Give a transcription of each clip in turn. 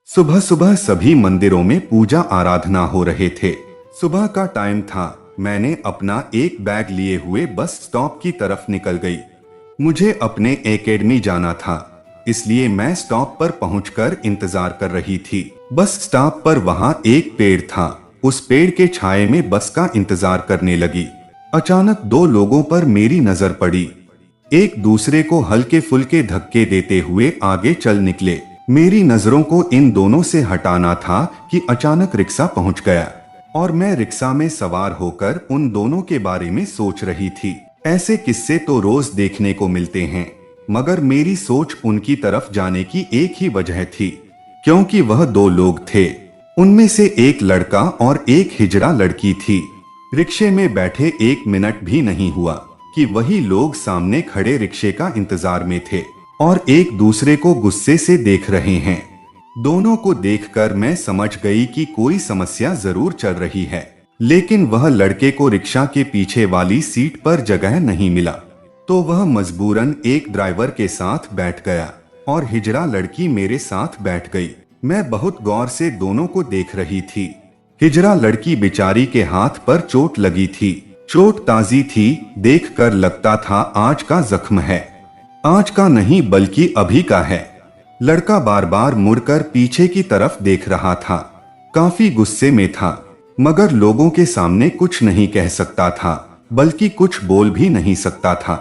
सुबह सुबह सभी मंदिरों में पूजा आराधना हो रहे थे। सुबह का टाइम था। मैंने अपना एक बैग लिए हुए बस स्टॉप की तरफ निकल गई। मुझे अपने एकेडमी जाना था, इसलिए मैं स्टॉप पर पहुंचकर इंतजार कर रही थी। बस स्टॉप पर वहां एक पेड़ था। उस पेड़ के छाये में बस का इंतजार करने लगी। अचानक दो लोगों पर मेरी नजर पड़ी। एक दूसरे को हल्के फुल्के धक्के देते हुए आगे चल निकले। मेरी नजरों को इन दोनों से हटाना था कि अचानक रिक्शा पहुंच गया और मैं रिक्शा में सवार होकर उन दोनों के बारे में सोच रही थी। ऐसे किस्से तो रोज देखने को मिलते हैं, मगर मेरी सोच उनकी तरफ जाने की एक ही वजह थी, क्योंकि वह दो लोग थे। उनमें से एक लड़का और एक हिजड़ा लड़की थी। रिक्शे में बैठे 1 मिनट भी नहीं हुआ कि वही लोग सामने खड़े रिक्शे का इंतजार में थे और एक दूसरे को गुस्से से देख रहे हैं। दोनों को देखकर मैं समझ गई कि कोई समस्या जरूर चल रही है, लेकिन वह लड़के को रिक्शा के पीछे वाली सीट पर जगह नहीं मिला, तो वह मजबूरन एक ड्राइवर के साथ बैठ गया और हिजड़ा लड़की मेरे साथ बैठ गई। मैं बहुत गौर से दोनों को देख रही थी। हिजड़ा लड़की बेचारी के हाथ पर चोट लगी थी। चोट ताजी थी, देखकर लगता था आज का जख्म है। आज का नहीं बल्कि अभी का है। लड़का बार बार मुड़कर पीछे की तरफ देख रहा था। काफी गुस्से में था, मगर लोगों के सामने कुछ नहीं कह सकता था, बल्कि कुछ बोल भी नहीं सकता था।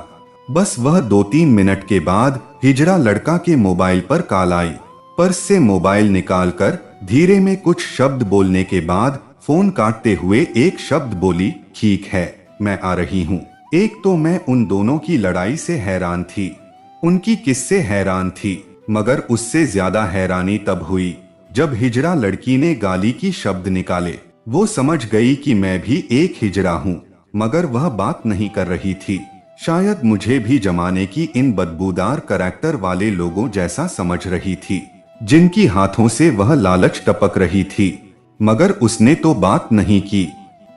बस वह 2-3 मिनट के बाद हिजड़ा लड़का के मोबाइल पर कॉल आई। पर्स से मोबाइल निकालकर धीरे में कुछ शब्द बोलने के बाद फोन काटते हुए एक शब्द बोली, ठीक है, मैं आ रही हूँ। एक तो मैं उन दोनों की लड़ाई से हैरान थी, उनकी किससे हैरान थी, मगर उससे ज्यादा हैरानी तब हुई जब हिजड़ा लड़की ने गाली की शब्द निकाले। वो समझ गई कि मैं भी एक हिजड़ा हूँ, मगर वह बात नहीं कर रही थी। शायद मुझे भी जमाने की इन बदबूदार करैक्टर वाले लोगों जैसा समझ रही थी, जिनकी हाथों से वह लालच टपक रही थी। मगर उसने तो बात नहीं की,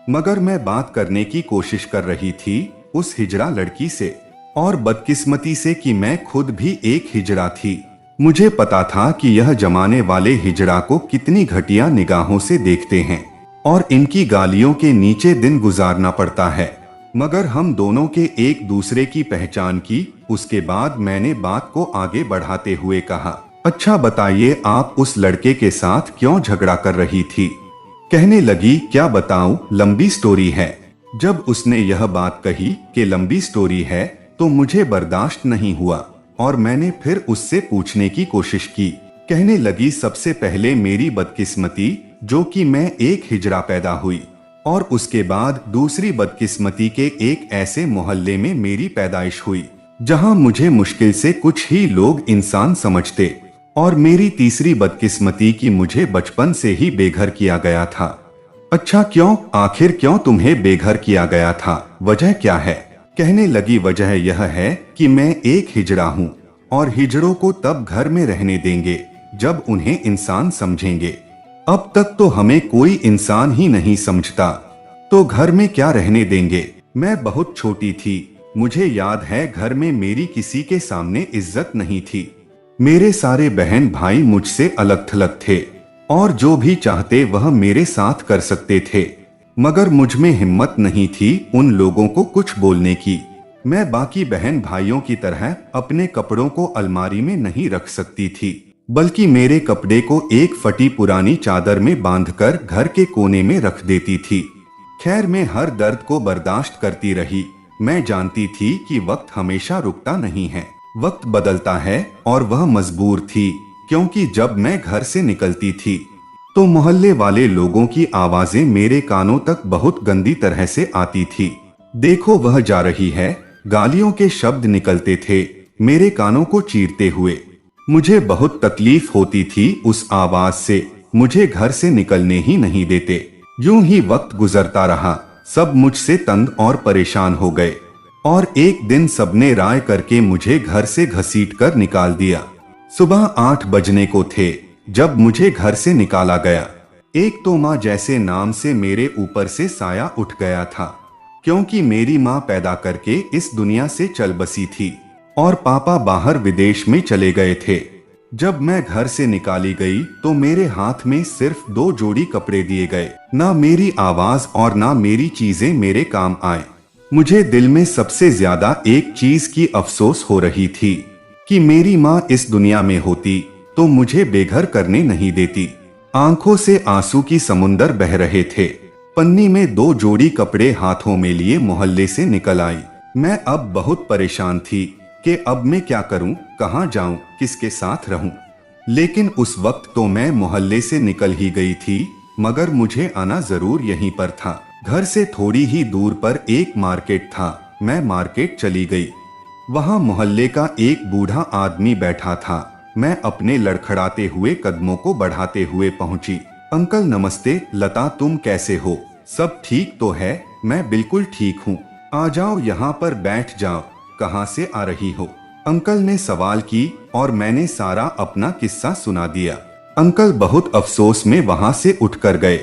मगर मैं बात करने की कोशिश कर रही थी उस हिजड़ा लड़की से। और बदकिस्मती से कि मैं खुद भी एक हिजड़ा थी। मुझे पता था कि यह जमाने वाले हिजड़ा को कितनी घटिया निगाहों से देखते हैं और इनकी गालियों के नीचे दिन गुजारना पड़ता है। मगर हम दोनों के एक दूसरे की पहचान की। उसके बाद मैंने बात को आगे बढ़ाते हुए कहा, अच्छा बताइए, आप उस लड़के के साथ क्यों झगड़ा कर रही थी? कहने लगी, क्या बताऊं, लंबी स्टोरी है। जब उसने यह बात कही कि लंबी स्टोरी है, तो मुझे बर्दाश्त नहीं हुआ और मैंने फिर उससे पूछने की कोशिश की। कहने लगी, सबसे पहले मेरी बदकिस्मती जो कि मैं एक हिजड़ा पैदा हुई, और उसके बाद दूसरी बदकिस्मती के एक ऐसे मोहल्ले में मेरी पैदाइश हुई जहां मुझे मुश्किल से कुछ ही लोग इंसान समझते, और मेरी तीसरी बदकिस्मती कि मुझे बचपन से ही बेघर किया गया था। अच्छा क्यों, आखिर क्यों तुम्हें बेघर किया गया था, वजह क्या है? कहने लगी, वजह यह है कि मैं एक हिजड़ा हूँ और हिजड़ों को तब घर में रहने देंगे जब उन्हें इंसान समझेंगे। अब तक तो हमें कोई इंसान ही नहीं समझता, तो घर में क्या रहने देंगे। मैं बहुत छोटी थी, मुझे याद है घर में मेरी किसी के सामने इज्जत नहीं थी। मेरे सारे बहन भाई मुझसे अलग थलग थे और जो भी चाहते वह मेरे साथ कर सकते थे, मगर मुझ में हिम्मत नहीं थी उन लोगों को कुछ बोलने की। मैं बाकी बहन भाइयों की तरह अपने कपड़ों को अलमारी में नहीं रख सकती थी, बल्कि मेरे कपड़े को एक फटी पुरानी चादर में बांधकर घर के कोने में रख देती थी। खैर, मैं हर दर्द को बर्दाश्त करती रही। मैं जानती थी कि वक्त हमेशा रुकता नहीं है, वक्त बदलता है, और वह मजबूर थी, क्योंकि जब मैं घर से निकलती थी तो मोहल्ले वाले लोगों की आवाजें मेरे कानों तक बहुत गंदी तरह से आती थी। देखो वह जा रही है, गालियों के शब्द निकलते थे मेरे कानों को चीरते हुए। मुझे बहुत तकलीफ होती थी उस आवाज से, मुझे घर से निकलने ही नहीं देते। यूं ही वक्त गुजरता रहा, सब मुझसे तंग और परेशान हो गए, और एक दिन सबने राय करके मुझे घर से घसीटकर निकाल दिया। सुबह 8 बजने को थे जब मुझे घर से निकाला गया। एक तो माँ जैसे नाम से मेरे ऊपर से साया उठ गया था, क्योंकि मेरी माँ पैदा करके इस दुनिया से चल बसी थी और पापा बाहर विदेश में चले गए थे। जब मैं घर से निकाली गई तो मेरे हाथ में सिर्फ 2 जोड़ी कपड़े दिए गए। ना मेरी आवाज और ना मेरी चीजें मेरे काम आए। मुझे दिल में सबसे ज्यादा एक चीज की अफसोस हो रही थी कि मेरी माँ इस दुनिया में होती तो मुझे बेघर करने नहीं देती। आंखों से आंसू की समुंदर बह रहे थे। पन्नी में 2 जोड़ी कपड़े हाथों में लिए मोहल्ले से निकल आई। मैं अब बहुत परेशान थी कि अब मैं क्या करूं, कहां जाऊं, किसके साथ रहूं। लेकिन उस वक्त तो मैं मोहल्ले से निकल ही गई थी, मगर मुझे आना जरूर यहीं पर था। घर से थोड़ी ही दूर पर एक मार्केट था। मैं मार्केट चली गई। वहां मोहल्ले का एक बूढ़ा आदमी बैठा था। मैं अपने लड़खड़ाते हुए कदमों को बढ़ाते हुए पहुंची। अंकल नमस्ते, लता तुम कैसे हो, सब ठीक तो है? मैं बिल्कुल ठीक हूँ। आ जाओ यहाँ पर बैठ जाओ। कहाँ से आ रही हो? अंकल ने सवाल की और मैंने सारा अपना किस्सा सुना दिया। अंकल बहुत अफसोस में वहाँ से उठकर गए।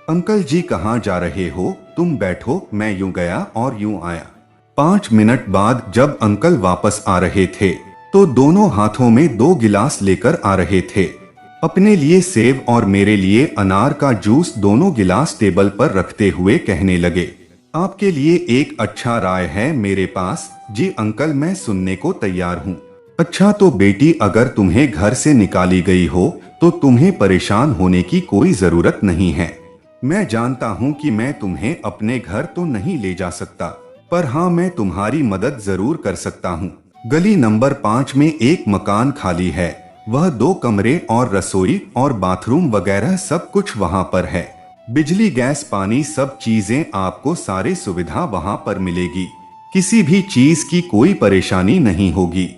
अंकल जी कहाँ जा रहे हो? तुम बैठो, मैं यूं गया और यूं आया। 5 मिनट बाद जब अंकल वापस आ रहे थे तो दोनों हाथों में 2 गिलास लेकर आ रहे थे। अपने लिए सेब और मेरे लिए अनार का जूस दोनों गिलास टेबल पर रखते हुए कहने लगे, आपके लिए एक अच्छा राय है मेरे पास। जी अंकल, मैं सुनने को तैयार हूँ। अच्छा तो बेटी, अगर तुम्हें घर से निकाली गई हो तो तुम्हें परेशान होने की कोई जरूरत नहीं है। मैं जानता हूँ कि मैं तुम्हें अपने घर तो नहीं ले जा सकता, पर हाँ मैं तुम्हारी मदद जरूर कर सकता हूँ। गली नंबर 5 में एक मकान खाली है। वह 2 कमरे और रसोई और बाथरूम वगैरह सब कुछ वहाँ पर है। बिजली, गैस, पानी, सब चीजें आपको सारे सुविधा वहाँ पर मिलेगी। किसी भी चीज की कोई परेशानी नहीं होगी।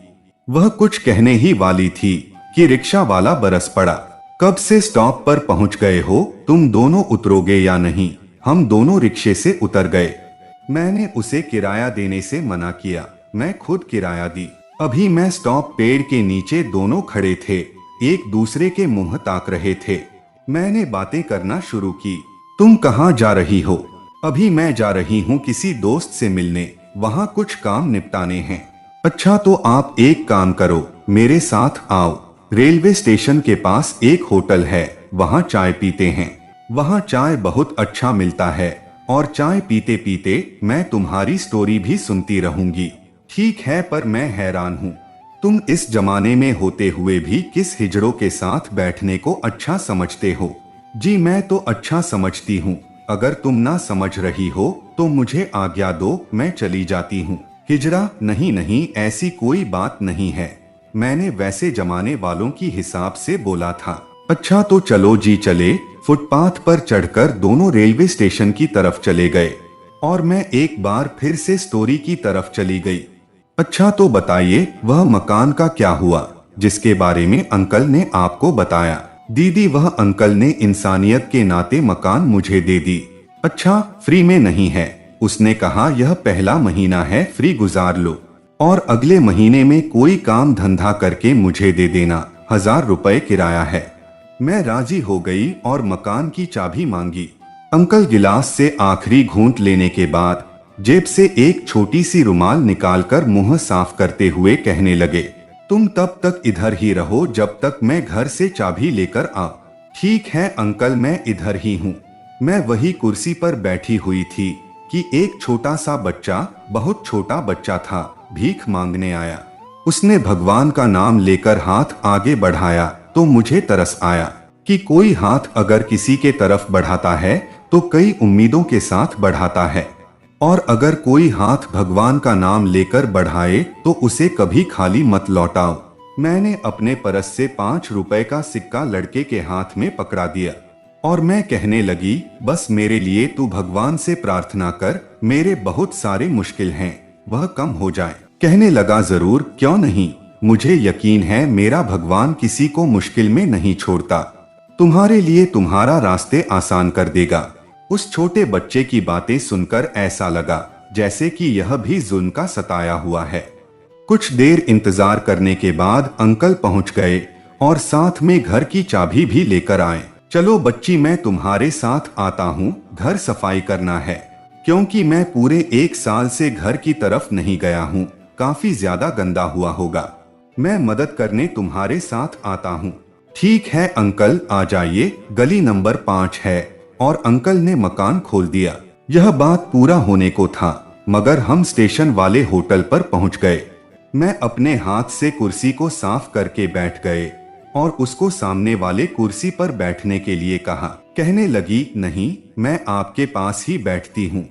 वह कुछ कहने ही वाली थी कि रिक्शा वाला बरस पड़ा। कब से स्टॉप पर पहुंच गए हो? तुम दोनों उतरोगे या नहीं? हम दोनों रिक्शे से उतर गए। मैंने उसे किराया देने से मना किया। मैं खुद किराया दी। अभी मैं स्टॉप पेड़ के नीचे दोनों खड़े थे, एक दूसरे के मुंह ताक रहे थे। मैंने बातें करना शुरू की। तुम कहाँ जा रही हो? अभी मैं जा रही हूँ किसी दोस्त से मिलने, वहाँ कुछ काम निपटाने हैं। अच्छा तो आप एक काम करो, मेरे साथ आओ। रेलवे स्टेशन के पास एक होटल है, वहाँ चाय पीते हैं। वहाँ चाय बहुत अच्छा मिलता है और चाय पीते पीते मैं तुम्हारी स्टोरी भी सुनती रहूंगी। ठीक है, पर मैं हैरान हूँ, तुम इस जमाने में होते हुए भी किस हिजड़ों के साथ बैठने को अच्छा समझते हो? जी मैं तो अच्छा समझती हूँ। अगर तुम ना समझ रही हो तो मुझे आज्ञा दो, मैं चली जाती हूँ। हिजड़ा? नहीं नहीं, ऐसी कोई बात नहीं है। मैंने वैसे जमाने वालों की हिसाब से बोला था। अच्छा तो चलो जी चले। फुटपाथ पर चढ़कर दोनों रेलवे स्टेशन की तरफ चले गए और मैं एक बार फिर से स्टोरी की तरफ चली गई। अच्छा तो बताइए, वह मकान का क्या हुआ जिसके बारे में अंकल ने आपको बताया? दीदी, वह अंकल ने इंसानियत के नाते मकान मुझे दे दी। अच्छा, फ्री में नहीं है? उसने कहा यह पहला महीना है, फ्री गुजार लो और अगले महीने में कोई काम धंधा करके मुझे दे देना। 1000 रुपए किराया है। मैं राजी हो गई और मकान की चाबी मांगी। अंकल गिलास से आखिरी घूंट लेने के बाद जेब से एक छोटी सी रुमाल निकालकर मुंह साफ करते हुए कहने लगे, तुम तब तक इधर ही रहो जब तक मैं घर से चाबी लेकर आऊं। ठीक है अंकल, मैं इधर ही हूँ। मैं वही कुर्सी पर बैठी हुई थी कि एक छोटा सा बच्चा, बहुत छोटा बच्चा था, भीख मांगने आया। उसने भगवान का नाम लेकर हाथ आगे बढ़ाया तो मुझे तरस आया कि कोई हाथ अगर किसी के तरफ बढ़ाता है तो कई उम्मीदों के साथ बढ़ाता है, और अगर कोई हाथ भगवान का नाम लेकर बढ़ाए तो उसे कभी खाली मत लौटाओ। मैंने अपने परस से 5 रुपए का सिक्का लड़के के हाथ में पकड़ा दिया और मैं कहने लगी, बस मेरे लिए तू भगवान से प्रार्थना कर, मेरे बहुत सारे मुश्किल हैं, वह कम हो जाए। कहने लगा, जरूर, क्यों नहीं, मुझे यकीन है मेरा भगवान किसी को मुश्किल में नहीं छोड़ता, तुम्हारे लिए तुम्हारा रास्ते आसान कर देगा। उस छोटे बच्चे की बातें सुनकर ऐसा लगा जैसे कि यह भी जुल्म का सताया हुआ है। कुछ देर इंतजार करने के बाद अंकल पहुंच गए और साथ में घर की चाबी भी लेकर आए। चलो बच्ची, मैं तुम्हारे साथ आता हूँ, घर सफाई करना है, क्योंकि मैं पूरे 1 साल से घर की तरफ नहीं गया हूँ, काफी ज्यादा गंदा हुआ होगा। मैं मदद करने तुम्हारे साथ आता हूँ। ठीक है अंकल, आ जाइए, गली नंबर 5 है। और अंकल ने मकान खोल दिया। यह बात पूरा होने को था, मगर हम स्टेशन वाले होटल पर पहुंच गए। मैं अपने हाथ से कुर्सी को साफ करके बैठ गए और उसको सामने वाले कुर्सी पर बैठने के लिए कहा। कहने लगी, नहीं, मैं आपके पास ही बैठती हूँ,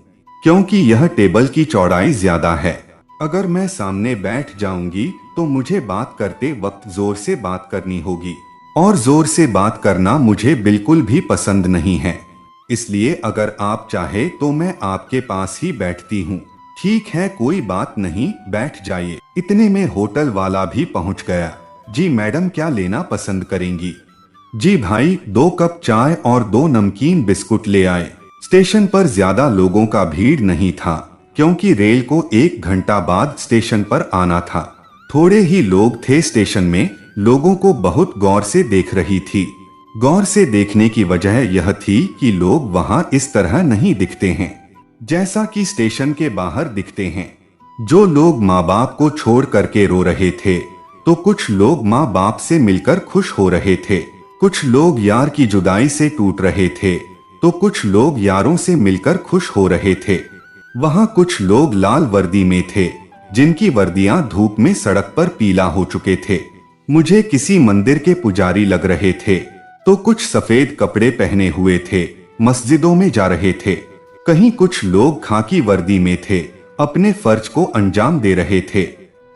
क्योंकि यह टेबल की चौड़ाई ज्यादा है। अगर मैं सामने बैठ जाऊंगी तो मुझे बात करते वक्त जोर से बात करनी होगी, और जोर से बात करना मुझे बिल्कुल भी पसंद नहीं है। इसलिए अगर आप चाहे तो मैं आपके पास ही बैठती हूँ। ठीक है, कोई बात नहीं, बैठ जाइए। इतने में होटल वाला भी पहुँच गया। जी मैडम, क्या लेना पसंद करेंगी? जी भाई, 2 कप चाय और 2 नमकीन बिस्कुट ले आए। स्टेशन पर ज्यादा लोगों का भीड़ नहीं था, क्योंकि रेल को 1 घंटा बाद स्टेशन पर आना था। थोड़े ही लोग थे स्टेशन में। लोगों को बहुत गौर से देख रही थी। गौर से देखने की वजह यह थी कि लोग वहां इस तरह नहीं दिखते हैं जैसा कि स्टेशन के बाहर दिखते हैं। जो लोग माँ बाप को छोड़ करके रो रहे थे, तो कुछ लोग माँ बाप से मिलकर खुश हो रहे थे। कुछ लोग यार की जुदाई से टूट रहे थे, तो कुछ लोग यारों से मिलकर खुश हो रहे थे। वहां कुछ लोग लाल वर्दी में थे, जिनकी वर्दियां धूप में सड़क पर पीला हो चुके थे। मुझे किसी मंदिर के पुजारी लग रहे थे, तो कुछ सफेद कपड़े पहने हुए थे, मस्जिदों में जा रहे थे। कहीं कुछ लोग खाकी वर्दी में थे, अपने फर्ज को अंजाम दे रहे थे,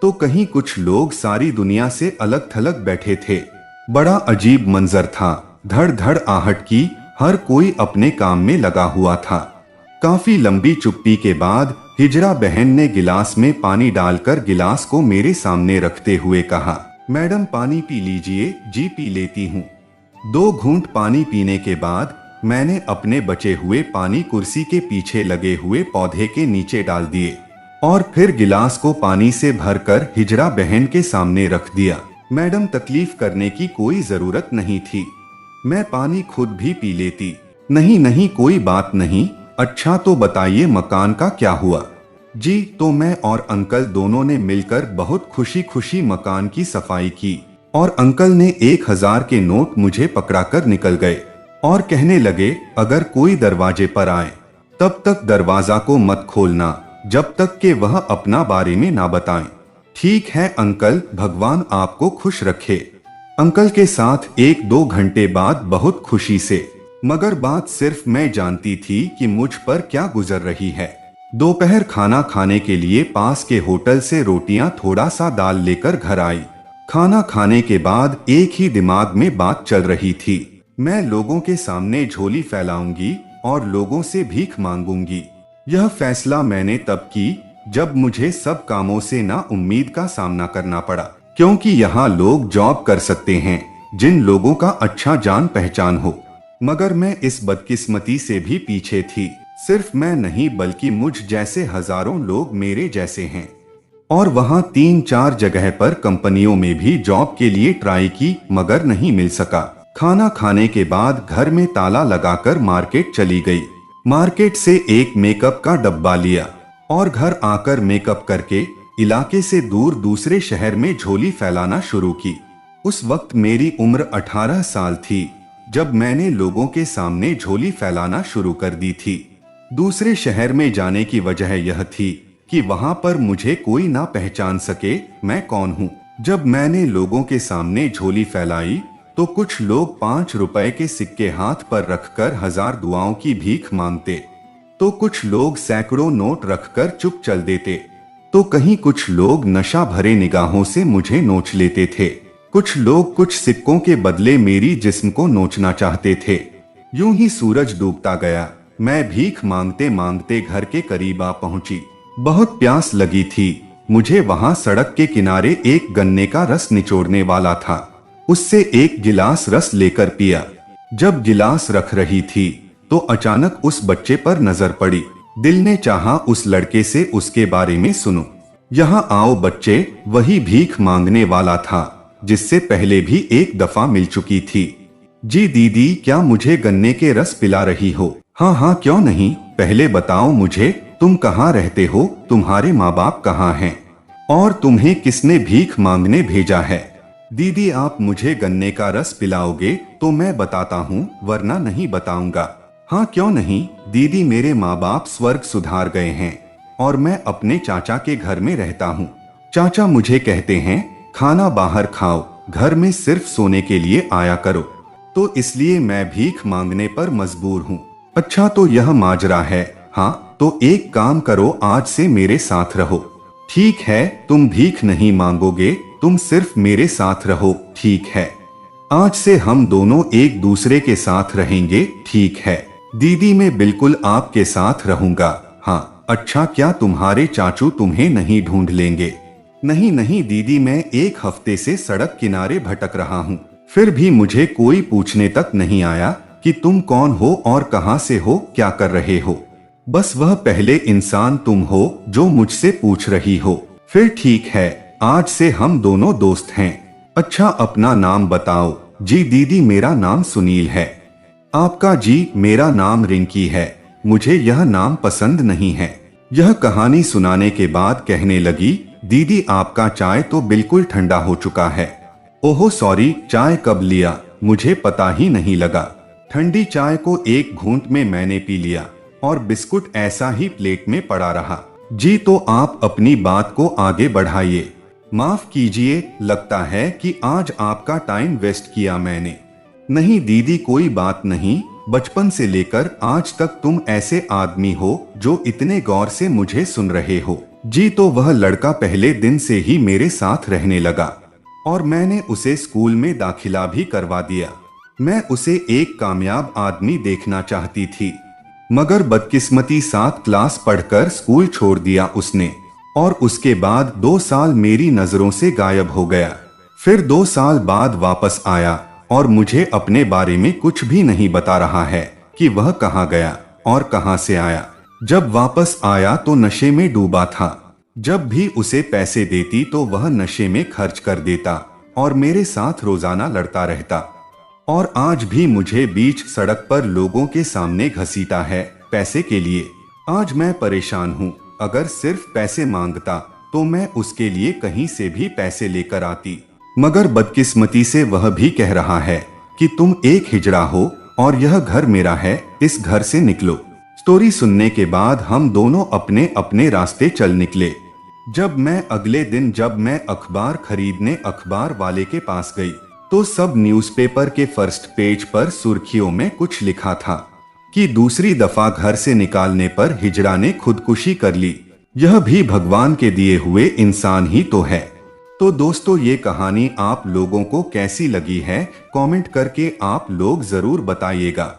तो कहीं कुछ लोग सारी दुनिया से अलग थलग बैठे थे। बड़ा अजीब मंजर था। धड़ धड़ आहट की, हर कोई अपने काम में लगा हुआ था। काफी लंबी चुप्पी के बाद हिजरा बहन ने गिलास में पानी डालकर गिलास को मेरे सामने रखते हुए कहा, मैडम पानी पी लीजिए। जी पी लेती हूँ। 2 घूंट पानी पीने के बाद मैंने अपने बचे हुए पानी कुर्सी के पीछे लगे हुए पौधे के नीचे डाल दिए और फिर गिलास को पानी से भरकर हिजरा बहन के सामने रख दिया। मैडम, तकलीफ करने की कोई जरूरत नहीं थी, मैं पानी खुद भी पी लेती। नहीं नहीं, कोई बात नहीं। अच्छा तो बताइए मकान का क्या हुआ? जी, तो मैं और अंकल दोनों ने मिलकर बहुत खुशी खुशी मकान की सफाई की, और अंकल ने 1000 के नोट मुझे पकड़ाकर निकल गए और कहने लगे, अगर कोई दरवाजे पर आए तब तक दरवाजा को मत खोलना जब तक कि वह अपना बारे में ना बताएं। ठीक है अंकल, भगवान आपको खुश रखे। अंकल के साथ 1-2 घंटे बाद बहुत खुशी से, मगर बात सिर्फ मैं जानती थी कि मुझ पर क्या गुजर रही है। दोपहर खाना खाने के लिए पास के होटल से रोटियां थोड़ा सा दाल लेकर घर आई। खाना खाने के बाद एक ही दिमाग में बात चल रही थी, मैं लोगों के सामने झोली फैलाऊंगी और लोगों से भीख मांगूंगी। यह फैसला मैंने तब की जब मुझे सब कामों से ना उम्मीद का सामना करना पड़ा, क्योंकि यहाँ लोग जॉब कर सकते हैं जिन लोगों का अच्छा जान पहचान हो। मगर मैं इस बदकिस्मती से भी पीछे थी। सिर्फ मैं नहीं बल्कि मुझ जैसे हजारों लोग मेरे जैसे हैं। और वहाँ 3-4 जगह पर कंपनियों में भी जॉब के लिए ट्राई की, मगर नहीं मिल सका। खाना खाने के बाद घर में ताला लगाकर मार्केट चली गई। मार्केट से एक मेकअप का डब्बा लिया और घर आकर मेकअप करके इलाके से दूर दूसरे शहर में झोली फैलाना शुरू की। उस वक्त मेरी उम्र 18 साल थी जब मैंने लोगों के सामने झोली फैलाना शुरू कर दी थी। दूसरे शहर में जाने की वजह यह थी कि वहां पर मुझे कोई ना पहचान सके मैं कौन हूँ। जब मैंने लोगों के सामने झोली फैलाई तो कुछ लोग 5 रुपए के सिक्के हाथ पर रखकर 1000 दुआओं की भीख मांगते, तो कुछ लोग सैकड़ों नोट रखकर चुप चल देते, तो कहीं कुछ लोग नशा भरे निगाहों से मुझे नोच लेते थे। कुछ लोग कुछ सिक्कों के बदले मेरी जिस्म को नोचना चाहते थे। यूं ही सूरज डूबता गया। मैं भीख मांगते मांगते घर के करीब आ पहुंची। बहुत प्यास लगी थी। मुझे वहां सड़क के किनारे एक गन्ने का रस निचोड़ने वाला था। उससे एक गिलास रस लेकर पिया। जब गिलास रख रही थी तो अचानक उस बच्चे पर नजर पड़ी। दिल ने चाहा उस लड़के से उसके बारे में सुनूं। यहाँ आओ बच्चे, वही भीख मांगने वाला था जिससे पहले भी एक दफा मिल चुकी थी। जी दीदी, क्या मुझे गन्ने के रस पिला रही हो? हाँ हाँ, क्यों नहीं। पहले बताओ मुझे, तुम कहाँ रहते हो, तुम्हारे माँ बाप कहाँ हैं और तुम्हें किसने भीख मांगने भेजा है? दीदी आप मुझे गन्ने का रस पिलाओगे तो मैं बताता हूँ, वरना नहीं बताऊंगा। हाँ क्यों नहीं दीदी, मेरे माँ बाप स्वर्ग सुधार गए हैं और मैं अपने चाचा के घर में रहता हूँ। चाचा मुझे कहते हैं खाना बाहर खाओ, घर में सिर्फ सोने के लिए आया करो, तो इसलिए मैं भीख मांगने पर मजबूर हूँ। अच्छा तो यह माजरा है। हाँ तो एक काम करो, आज से मेरे साथ रहो। ठीक है, तुम भीख नहीं मांगोगे, तुम सिर्फ मेरे साथ रहो, ठीक है? आज से हम दोनों एक दूसरे के साथ रहेंगे, ठीक है? दीदी मैं बिल्कुल आपके साथ रहूंगा। हाँ अच्छा, क्या तुम्हारे चाचू तुम्हें नहीं ढूंढ लेंगे? नहीं नहीं दीदी, मैं एक हफ्ते से सड़क किनारे भटक रहा हूँ, फिर भी मुझे कोई पूछने तक नहीं आया कि तुम कौन हो और कहां से हो, क्या कर रहे हो। बस वह पहले इंसान तुम हो जो मुझसे पूछ रही हो। फिर ठीक है, आज से हम दोनों दोस्त हैं। अच्छा अपना नाम बताओ। जी दीदी मेरा नाम सुनील है। आपका? जी मेरा नाम रिंकी है। मुझे यह नाम पसंद नहीं है। यह कहानी सुनाने के बाद कहने लगी, दीदी आपका चाय तो बिल्कुल ठंडा हो चुका है। ओहो सॉरी, चाय कब लिया, मुझे पता ही नहीं लगा। ठंडी चाय को एक घूंट में मैंने पी लिया और बिस्कुट ऐसा ही प्लेट में पड़ा रहा। जी तो आप अपनी बात को आगे बढ़ाइए। माफ कीजिए, लगता है कि आज आपका टाइम वेस्ट किया मैंने। नहीं दीदी कोई बात नहीं, बचपन से लेकर आज तक तुम ऐसे आदमी हो जो इतने गौर से मुझे सुन रहे हो। जी तो वह लड़का पहले दिन से ही मेरे साथ रहने लगा और मैंने उसे स्कूल में दाखिला भी करवा दिया। मैं उसे एक कामयाब आदमी देखना चाहती थी, मगर बदकिस्मती 7 क्लास पढ़कर स्कूल छोड़ दिया उसने और उसके बाद 2 साल मेरी नजरों से गायब हो गया। फिर 2 साल बाद वापस आया और मुझे अपने बारे में कुछ भी नहीं बता रहा है कि वह कहाँ गया और कहाँ से आया। जब वापस आया तो नशे में डूबा था। जब भी उसे पैसे देती तो वह नशे में खर्च कर देता और मेरे साथ रोजाना लड़ता रहता। और आज भी मुझे बीच सड़क पर लोगों के सामने घसीटा है पैसे के लिए। आज मैं परेशान हूँ, अगर सिर्फ पैसे मांगता तो मैं उसके लिए कहीं से भी पैसे लेकर आती, मगर बदकिस्मती से वह भी कह रहा है कि तुम एक हिजड़ा हो और यह घर मेरा है, इस घर से निकलो। स्टोरी सुनने के बाद हम दोनों अपने अपने रास्ते चल निकले। जब मैं अगले दिन अखबार खरीदने अखबार वाले के पास गई तो सब न्यूज़पेपर के फर्स्ट पेज पर सुर्खियों में कुछ लिखा था कि दूसरी दफा घर से निकालने पर हिजड़ा ने खुदकुशी कर ली। यह भी भगवान के दिए हुए इंसान ही तो है। तो दोस्तों ये कहानी आप लोगों को कैसी लगी है, कमेंट करके आप लोग जरूर बताइएगा।